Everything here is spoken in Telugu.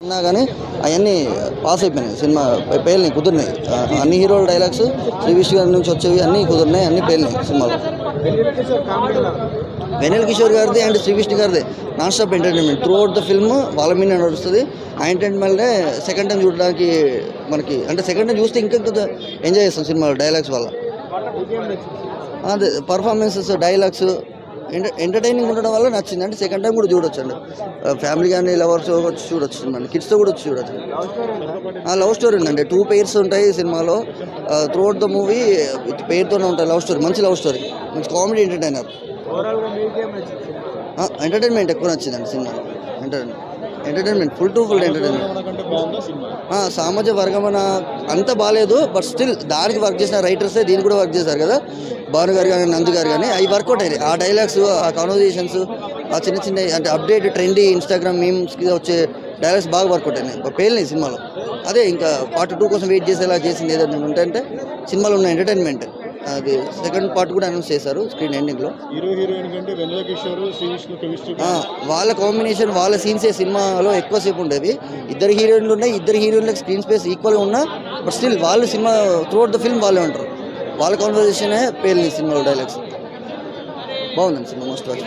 ఉన్నా కానీ అవన్నీ పాస్ అయిపోయినాయి. సినిమా పేలినాయి, కుదిరినాయి. అన్ని హీరోల డైలాగ్స్ శ్రీవిష్ గారి నుంచి వచ్చేవి అన్నీ కుదిరినాయి, అన్నీ పేలినాయి సినిమాలో. వెన్నెల కిషోర్ గారిది అండ్ శ్రీవిష్ణు గారిది non stop entertainment through out the film వాళ్ళ మీద నడుస్తుంది. ఆ ఎంటర్టైన్మెంట్నే సెకండ్ టైం చూడడానికి మనకి, అంటే సెకండ్ టైం చూస్తే ఇంకా ఎంజాయ్ చేస్తాం సినిమాలో డైలాగ్స్ వల్ల. అదే పర్ఫార్మెన్సెస్, డైలాగ్స్ ఎంటర్టైనింగ్ ఉండడం వల్ల నచ్చింది. అంటే సెకండ్ టైం కూడా చూడొచ్చు అండి, ఫ్యామిలీ కానీ లవర్స్ వచ్చి చూడొచ్చు, సినిమా కిడ్స్తో కూడా వచ్చి చూడొచ్చు. లవ్ స్టోరీ ఉందండి, 2 pairs ఉంటాయి సినిమాలో. త్రూ అవుట్ ద మూవీ పేరుతోనే ఉంటాయి లవ్ స్టోరీ, మంచి లవ్ స్టోరీ, మంచి కామెడీ ఎంటర్టైనర్. ఎంటర్టైన్మెంట్ ఎక్కువ నచ్చిందండి సినిమాలో. Entertainment full to full entertainment. సామాజిక వర్గమన అంత బాగాలేదు, బట్ స్టిల్ దానికి వర్క్ చేసిన రైటర్సే దీనికి కూడా వర్క్ చేశారు కదా, భాను గారు కానీ నందు గారు కానీ. అవి వర్కౌట్ అయ్యాయి. ఆ డైలాగ్స్, ఆ కాన్వర్జేషన్స్, ఆ చిన్న చిన్న అంటే అప్డేట్ ట్రెండీ ఇన్స్టాగ్రామ్ మీమ్స్కి వచ్చే డైలాగ్స్ బాగా వర్కౌట్ అయినాయి, పేలినాయి సినిమాలో. అదే ఇంకా పార్ట్ 2 కోసం వెయిట్ చేసేలా చేసింది ఏదైనా ఉంటే సినిమాలో ఉన్న ఎంటర్టైన్మెంట్. అది సెకండ్ పార్ట్ కూడా అనౌన్స్ చేశారు స్క్రీన్ ఎండింగ్లో. వాళ్ళ కాంబినేషన్, వాళ్ళ సీన్సే సినిమాలో ఎక్కువసేపు ఉండేది. ఇద్దరు హీరోయిన్లు ఉన్నాయి, ఇద్దరు హీరోయిన్లకు స్క్రీన్ స్పేస్ ఈక్వల్గా ఉన్నా బట్ స్టిల్ వాళ్ళు cinema through out the film వాళ్ళే ఉంటారు. వాళ్ళ కాన్వర్జేషనే పేలింది సినిమాలో డైలాగ్స్. బాగుందండి సినిమా, మస్ట్ వాచ్.